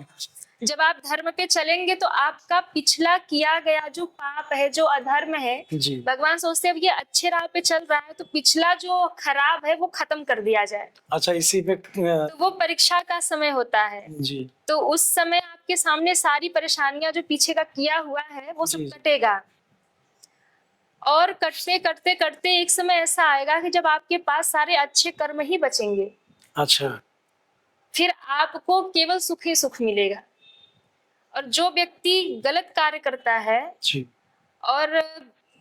जब आप धर्म पे चलेंगे तो आपका पिछला किया गया जो पाप है, जो अधर्म है, जी भगवान सोचते हैं अब ये अच्छे राह पे चल रहा है तो पिछला जो खराब है वो खत्म कर दिया जाए। अच्छा, इसी पे तो वो परीक्षा का समय होता है। जी तो उस समय आपके सामने सारी परेशानियां जो पीछे का किया हुआ है वो सब जी। कटेगा। और कटते कटते कटते एक समय ऐसा आएगा कि जब आपके पास सारे अच्छे कर्म ही बचेंगे, अच्छा फिर आपको केवल सुख ही सुख मिलेगा। और जो व्यक्ति गलत कार्य करता है जी और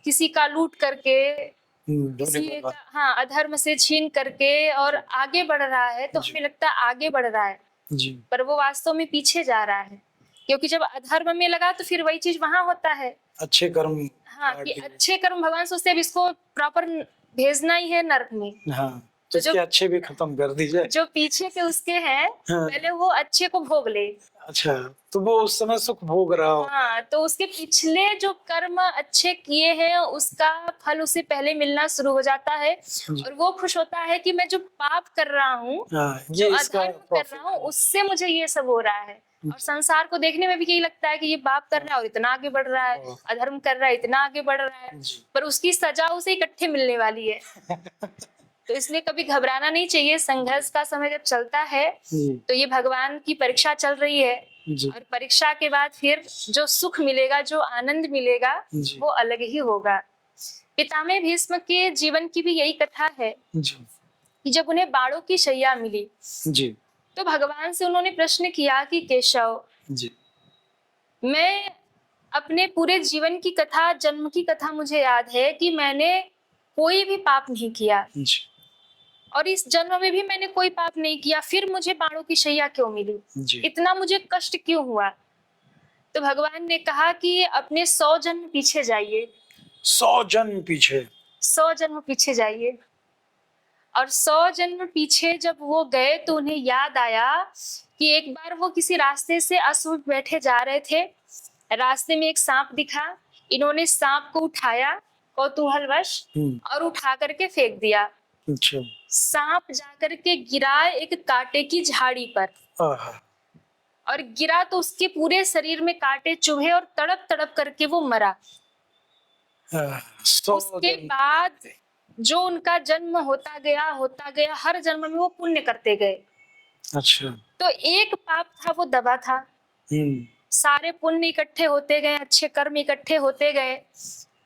किसी का लूट करके, किसी बोलिए का बाबा। अधर्म से छीन करके और आगे बढ़ रहा है तो जी। हमें लगता है आगे बढ़ रहा है, जी पर वो वास्तव में पीछे जा रहा है। क्योंकि जब अधर्म में लगा तो फिर वही चीज वहां होता है। अच्छे कर्म हाँ, काट कि दिए। अच्छे कर्म भगवान सोचते हैं अब इसको प्रॉपर भेजना ही है नरक में। हाँ, तो जो- इसके अच्छे भी खत्म कर दीजिए। जो पीछे के उसके हैं हाँ। पहले वो अच्छे को भोग ले। अच्छा, तो वो उस समय सुख भोग रहा हो। हाँ, तो उसके पिछले जो कर्म अच्छे किए हैं उसका फल उसे पहले मिलना शुरू हो जाता है और वो खुश होता है कि मैं जो पाप कर रहा हूँ, हाँ, जो ये इसका अधर्म कर रहा हूँ, प्रॉफिट उससे मुझे ये सब हो रहा है। और संसार को देखने में भी यही लगता है कि ये पाप कर रहा है और इतना आगे बढ़ रहा है, अधर्म कर रहा है इतना आगे बढ़ रहा है, जी। पर उसकी सजा उसे इकट्ठे मिलने वाली है। तो इसलिए कभी घबराना नहीं चाहिए। संघर्ष का समय जब चलता है जी तो ये भगवान की परीक्षा चल रही है जी और परीक्षा के बाद फिर जो सुख मिलेगा, जो आनंद मिलेगा, जी वो अलग ही होगा। पितामह भीष्म के जीवन की भी यही कथा है जी कि जब उन्हें बाणों की शैया मिली जी तो भगवान से उन्होंने प्रश्न किया कि केशव, जी मैं अपने पूरे जीवन की कथा, जन्म की कथा मुझे याद है कि मैंने कोई भी पाप नहीं किया जी और इस जन्म में भी मैंने कोई पाप नहीं किया, फिर मुझे बाणों की शैया क्यों मिली, जी। इतना मुझे कष्ट क्यों हुआ। तो भगवान ने कहा कि अपने 100 जन्म पीछे जाइए, 100 जन्म पीछे। 100 जन्म पीछे जाइए। और 100 जन्म पीछे जब वो गए तो उन्हें याद आया कि एक बार वो किसी रास्ते से अशुभ बैठे जा रहे थे, रास्ते में एक सांप दिखा, इन्होंने सांप को उठाया कौतूहलवश और उठा करके फेंक दिया। अच्छा। सांप जाकर के गिरा एक कांटे की झाड़ी पर आहा। और गिरा तो उसके पूरे शरीर में कांटे चुभे और तड़प तड़प करके वो मरा। 100 उसके जन्म। बाद जो उनका जन्म होता गया, हर जन्म में वो पुण्य करते गए। अच्छा। तो एक पाप था वो दबा था, सारे पुण्य इकट्ठे होते गए, अच्छे कर्म इकट्ठे होते गए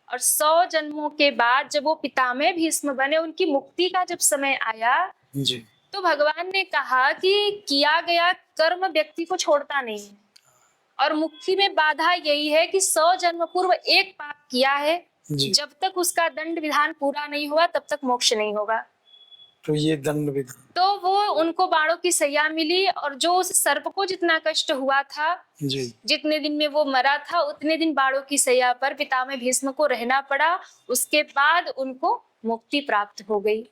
और 100 जन्मों के बाद जब वो पितामह भीष्म बने, उनकी मुक्ति का जब समय आया जी। तो भगवान ने कहा कि किया गया कर्म व्यक्ति को छोड़ता नहीं है और मुक्ति में बाधा यही है कि 100 जन्म पूर्व एक पाप किया है, जब तक उसका दंड विधान पूरा नहीं हुआ तब तक मोक्ष नहीं होगा। तो ये दंड विधान, तो वो उनको बाणों की सैया मिली और जो उस सर्प को जितना कष्ट हुआ था जी। जितने दिन में वो मरा था उतने दिन बाणों की सैया पर पितामह भीष्म को रहना पड़ा। उसके बाद उनको मुक्ति प्राप्त हो गई।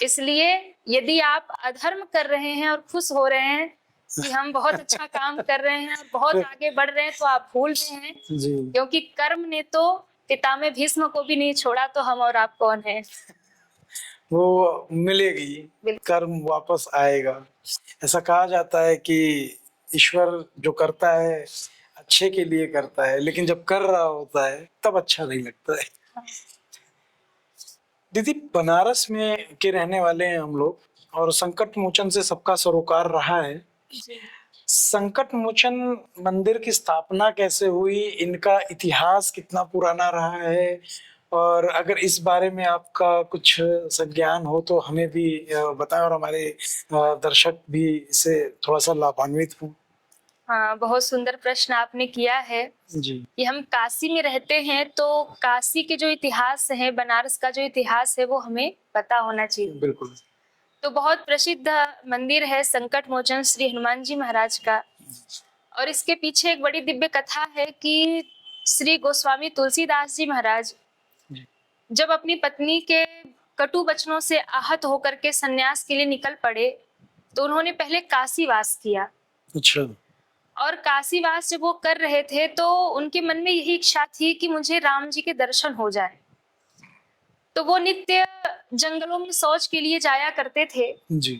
इसलिए यदि आप अधर्म कर रहे हैं और खुश हो रहे हैं कि हम बहुत अच्छा काम कर रहे हैं और बहुत आगे बढ़ रहे हैं, तो आप भूल रहे हैं जी। क्योंकि कर्म ने तो पितामह भीष्म को भी नहीं छोड़ा, तो हम और आप कौन है। वो मिलेगी, कर्म वापस आएगा। ऐसा कहा जाता है कि ईश्वर जो करता है अच्छे के लिए करता है, लेकिन जब कर रहा होता है तब अच्छा नहीं लगता है। दीदी, बनारस में के रहने वाले हैं हम लोग और संकट मोचन से सबका सरोकार रहा है। संकट मोचन मंदिर की स्थापना कैसे हुई, इनका इतिहास कितना पुराना रहा है, और अगर इस बारे में आपका कुछ संज्ञान हो तो हमें भी बताएं और हमारे दर्शक भी इससे थोड़ा सा लाभान्वित हों। हाँ, बहुत सुंदर प्रश्न आपने किया है जी। कि हम काशी में रहते हैं तो काशी के जो इतिहास है, बनारस का जो इतिहास है वो हमें पता होना चाहिए। बिल्कुल। तो बहुत प्रसिद्ध मंदिर है संकट मोचन श्री हनुमान जी महाराज का, और इसके पीछे एक बड़ी दिव्य कथा है कि श्री गोस्वामी तुलसीदास जी महाराज जब अपनी पत्नी के कटु वचनों से आहत होकर के सन्यास के लिए निकल पड़े तो उन्होंने पहले काशीवास किया। अच्छा। और काशीवास जब वो कर रहे थे तो उनके मन में यही इच्छा थी कि मुझे राम जी के दर्शन हो जाए। तो वो नित्य जंगलों में शौच के लिए जाया करते थे जी।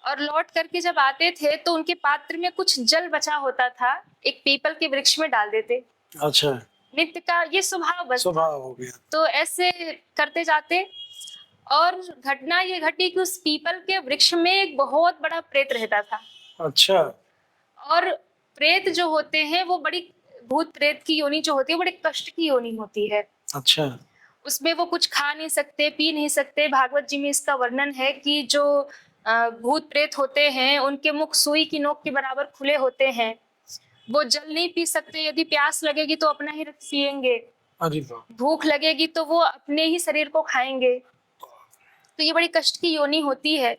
और लौट करके जब आते थे तो उनके पात्र में कुछ जल बचा होता था, एक पीपल के वृक्ष में डाल देते। अच्छा। नित्य का ये स्वभाव हो गया। तो ऐसे करते जाते और घटना ये घटी कि उस पीपल के वृक्ष में एक बहुत बड़ा प्रेत रहता था। अच्छा। और प्रेत जो होते हैं वो बड़ी, भूत प्रेत की योनि जो होती है बड़े कष्ट की योनि होती है। अच्छा। उसमें वो कुछ खा नहीं सकते, पी नहीं सकते। भागवत जी में इसका वर्णन है कि जो भूत प्रेत होते हैं उनके मुख सुई की नोक के बराबर खुले होते हैं। वो जल नहीं पी सकते, यदि प्यास लगेगी तो अपना ही रक्त पिएंगे, भूख लगेगी तो वो अपने ही शरीर को खाएंगे। तो ये बड़ी कष्ट की योनि होती है।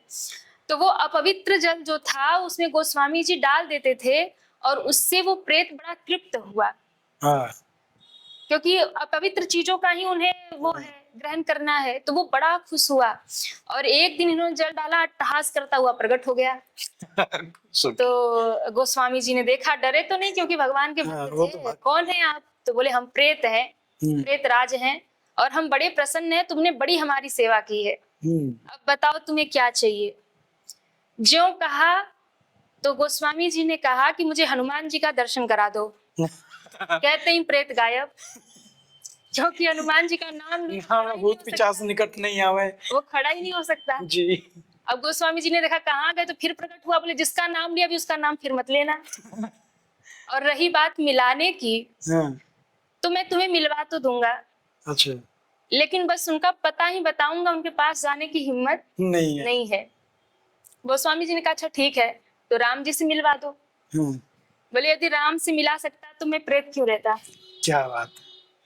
तो वो अपवित्र जल जो था उसमें गोस्वामी जी डाल देते थे और उससे वो प्रेत बड़ा तृप्त हुआ। हाँ। क्योंकि अपवित्र चीजों का ही उन्हें वो है ग्रहण करना है, तो वो बड़ा खुश हुआ और एक दिन इन्होंने जल डाला, अट्टहास करता हुआ प्रकट हो गया। तो गोस्वामी जी ने देखा, डरे तो नहीं क्योंकि भगवान के भक्त थे। कौन है आप? तो बोले हम प्रेत हैं, प्रेत राज हैं और हम बड़े प्रसन्न हैं, तुमने बड़ी हमारी सेवा की है, अब बताओ तुम्हें क्या चाहिए। ज्यों कहा तो गोस्वामी जी ने कहा कि मुझे हनुमान जी का दर्शन करा दो। कहते ही प्रेत गायब, क्योंकि हनुमान जी का नाम भूत पिशाच निकट नहीं आवे, वो खड़ा ही नहीं हो सकता जी। अब गोस्वामी जी ने देखा कहाँ गए, तो फिर प्रकट हुआ, बोले जिसका नाम लिया अभी उसका नाम फिर मत लेना। और रही बात मिलाने की, तो मैं तुम्हें मिलवा तो दूंगा, अच्छा, लेकिन बस उनका पता ही बताऊंगा, उनके पास जाने की हिम्मत नहीं है। गोस्वामी जी ने कहा अच्छा ठीक है, तो राम जी से मिलवा दो। बोले यदि राम से मिला सकता तो मैं प्रेत क्यों रहता। क्या बात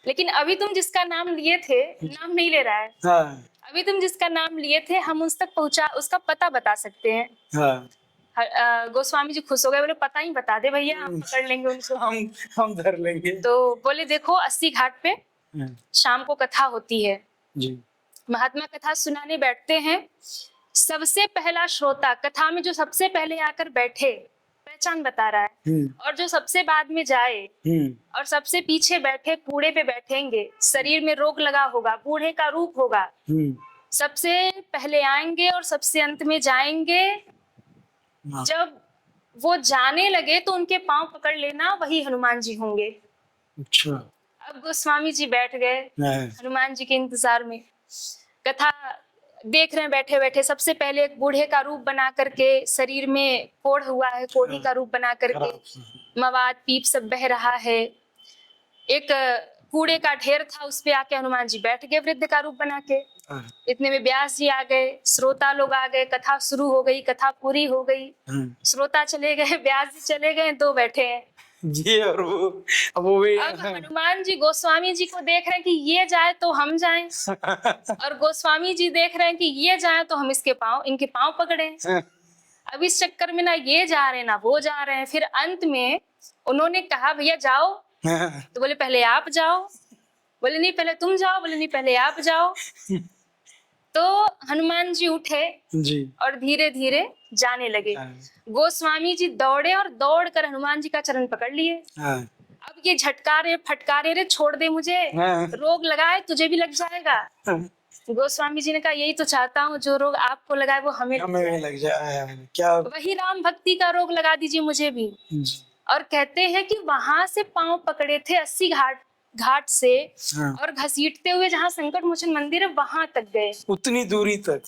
लेकिन अभी तुम जिसका नाम लिए थे, नाम नहीं ले रहा है, है। हाँ अभी तुम जिसका नाम लिए थे हम उस तक पहुंचा, उसका पता बता सकते हैं। हाँ। गोस्वामी जी खुश हो गए, बोले पता ही बता दे भैया, हम पकड़ लेंगे उनको। हम धर लेंगे। तो बोले देखो 80 घाट पे हाँ, शाम को कथा होती है, जी महात्मा कथा सुनाने बैठते हैं। सबसे पहला श्रोता कथा में जो सबसे पहले आकर बैठे पहचान बता रहा है, और जो सबसे बाद में जाए और सबसे पीछे बैठे कूड़े पे बैठेंगे, शरीर में रोग लगा होगा, बूढ़े का रूप होगा, सबसे पहले आएंगे और सबसे अंत में जाएंगे। हाँ। जब वो जाने लगे तो उनके पांव पकड़ लेना, वही हनुमान जी होंगे। अच्छा। अब गोस्वामी जी बैठ गए हनुमान जी के इंतजार में, कथा देख रहे हैं बैठे बैठे। सबसे पहले एक बूढ़े का रूप बना करके, शरीर में कोढ़ हुआ है, कोढ़ी का रूप बना करके, मवाद पीप सब बह रहा है। एक कूड़े का ढेर था, उस पे आके हनुमान जी बैठ गए वृद्ध का रूप बना के। इतने में व्यास जी आ गए, श्रोता लोग आ गए, कथा शुरू हो गई, कथा पूरी हो गई, श्रोता चले गए, व्यास जी चले गए, दो बैठे हैं जी। और वो भी अब हनुमान जी गोस्वामी जी को देख रहे हैं कि ये जाए तो हम जाएं, और गोस्वामी जी देख रहे हैं कि ये जाए तो हम इनके पांव पकड़े। अब इस चक्कर में ना ये जा रहे हैं ना वो जा रहे हैं। फिर अंत में उन्होंने कहा भैया जाओ, तो बोले पहले आप जाओ, बोले नहीं पहले तुम जाओ, बोले नहीं पहले आप जाओ। तो हनुमान जी उठे जी और धीरे धीरे जाने लगे। गोस्वामी जी दौड़े और दौड़ कर हनुमान जी का चरण पकड़ लिए। अब ये झटकारे फटकारे, रे छोड़ दे मुझे, रोग लगाए तुझे भी लग जाएगा। गोस्वामी जी ने कहा यही तो चाहता हूँ, जो रोग आपको लगाए वो हमें लग जाए। क्या वही राम भक्ति का रोग लगा दीजिए मुझे भी। और कहते हैं कि वहां से पांव पकड़े थे 80 घाट से, और घसीटते हुए जहाँ संकट मोचन मंदिर है वहां तक गए, उतनी दूरी तक।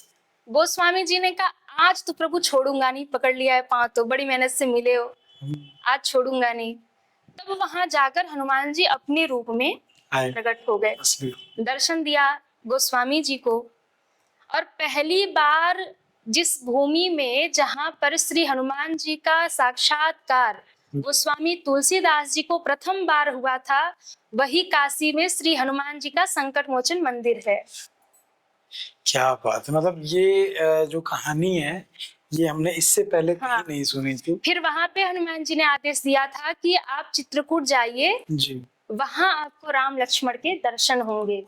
गोस्वामी जी ने कहा आज तो प्रभु छोड़ूंगा नहीं, पकड़ लिया है पांव तो, बड़ी मेहनत से मिले हो, आज छोड़ूंगा नहीं। तब वहां जाकर हनुमान जी अपने रूप में प्रकट हो गए, दर्शन दिया गोस्वामी जी को। और पहली बार जिस भूमि में जहां पर श्री हनुमान जी का साक्षात्कार गोस्वामी तुलसीदास जी को प्रथम बार हुआ था, वही काशी में श्री हनुमान जी का संकट मोचन मंदिर है। क्या बात है। मतलब ये जो कहानी है ये हमने इससे पहले कहीं नहीं सुनी थी। फिर वहां पे हनुमान जी ने आदेश दिया था कि आप चित्रकूट जाइए जी, वहां आपको राम लक्ष्मण के दर्शन होंगे।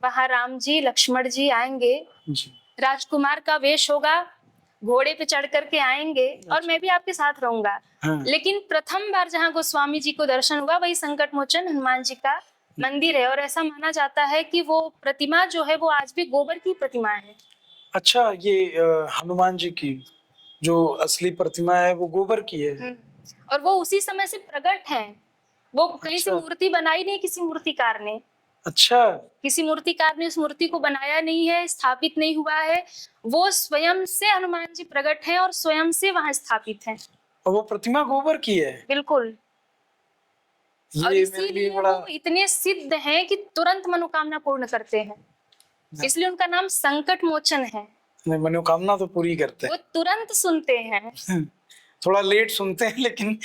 वहां राम जी लक्ष्मण जी आएंगे जी। राजकुमार का वेश होगा, घोड़े पे चढ़ करके आएंगे और मैं भी आपके साथ रहूंगा। लेकिन प्रथम बार जहाँ गोस्वामी जी को दर्शन हुआ वही संकट मोचन हनुमान जी का मंदिर है। और ऐसा माना जाता है कि वो प्रतिमा जो है वो आज भी गोबर की प्रतिमा है। अच्छा, ये हनुमान जी की जो असली प्रतिमा है वो गोबर की है। और वो उसी समय से प्रकट है, वो कहीं से मूर्ति बनाई नहीं किसी मूर्तिकार ने। अच्छा, किसी मूर्तिकार ने उस मूर्ति को बनाया नहीं है, स्थापित नहीं हुआ है, वो स्वयं से हनुमान जी प्रकट हैं और स्वयं से वहां स्थापित हैं। और वो प्रतिमा गोबर की है। बिल्कुल। और इसीलिए वो इतने सिद्ध हैं कि तुरंत मनोकामना पूर्ण करते हैं, इसलिए उनका नाम संकट मोचन है। मनोकामना तो पूरी करते हैं, वो तुरंत सुनते हैं। थोड़ा लेट सुनते हैं, लेकिन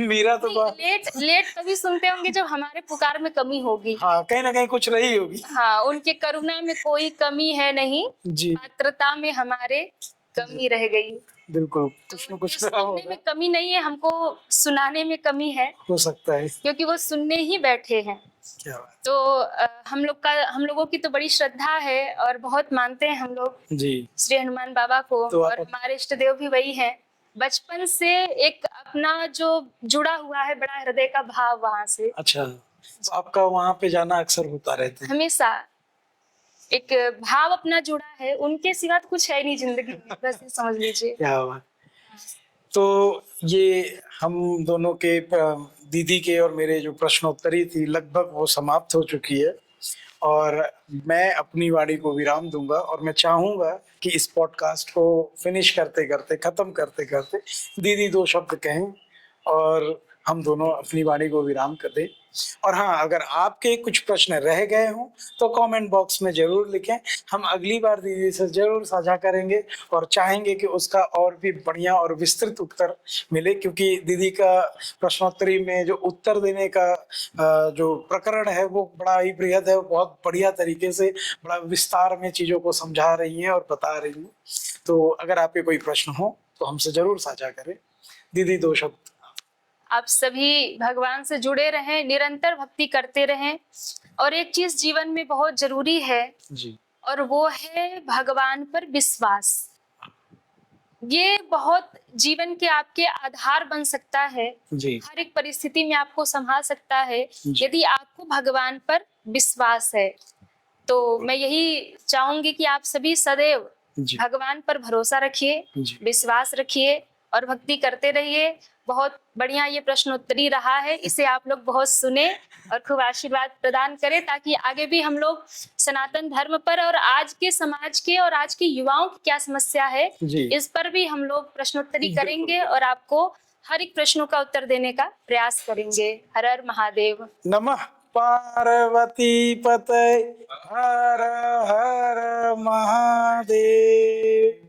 मेरा तो लेट कभी सुनते होंगे जब हमारे पुकार में कमी होगी। हाँ, कहीं ना कहीं कुछ रही होगी। हाँ, उनके करुणा में कोई कमी है नहीं जी, पात्रता में हमारे कमी रह गई। बिल्कुल, कुछ न कुछ सुनने में कमी नहीं है, हमको सुनाने में कमी है, हो सकता है, क्योंकि वो सुनने ही बैठे हैं। क्या बात। तो हम लोगों की तो बड़ी श्रद्धा है और बहुत मानते हैं हम लोग जी श्री हनुमान बाबा को। तो और हमारे इष्ट देव भी वही हैं। बचपन से एक अपना जो जुड़ा हुआ है बड़ा हृदय का भाव वहां से। अच्छा, तो आपका वहां पे जाना अक्सर होता रहता है? हमेशा एक भाव अपना जुड़ा है, उनके सिवा कुछ है नहीं जिंदगी में, बस ये समझ लीजिए। क्या बात। तो ये हम दोनों के दीदी के और मेरे जो प्रश्नोत्तरी थी लगभग वो समाप्त हो चुकी है, और मैं अपनी वाणी को विराम दूंगा। और मैं चाहूंगा कि इस पॉडकास्ट को फिनिश करते करते, खत्म करते करते दीदी दो शब्द कहें और हम दोनों अपनी वाणी को विराम कर दें। और हाँ, अगर आपके कुछ प्रश्न रह गए हों तो कमेंट बॉक्स में ज़रूर लिखें, हम अगली बार दीदी से ज़रूर साझा करेंगे और चाहेंगे कि उसका और भी बढ़िया और विस्तृत उत्तर मिले, क्योंकि दीदी का प्रश्नोत्तरी में जो उत्तर देने का जो प्रकरण है वो बड़ा ही बृहद है, बहुत बढ़िया तरीके से बड़ा विस्तार में चीज़ों को समझा रही हैं और बता रही हैं। तो अगर आपके कोई प्रश्न हो तो हमसे ज़रूर साझा करें। दीदी, 2 शब्द। आप सभी भगवान से जुड़े रहें, निरंतर भक्ति करते रहें। और एक चीज जीवन में बहुत जरूरी है जी और वो है भगवान पर विश्वास। ये बहुत जीवन के आपके आधार बन सकता है, जी हर एक परिस्थिति में आपको संभाल सकता है जी। यदि आपको भगवान पर विश्वास है। तो मैं यही चाहूंगी कि आप सभी सदैव जी भगवान पर भरोसा रखिए, जी विश्वास रखिए और भक्ति करते रहिए। बहुत बढ़िया ये प्रश्नोत्तरी रहा है, इसे आप लोग बहुत सुने और खूब आशीर्वाद प्रदान करें, ताकि आगे भी हम लोग सनातन धर्म पर और आज के समाज के और आज के युवाओं की क्या समस्या है जी। इस पर भी हम लोग प्रश्नोत्तरी करेंगे और आपको हर एक प्रश्नों का उत्तर देने का प्रयास करेंगे। हर हर महादेव। नमः पार्वती पतये, हर हर महादेव।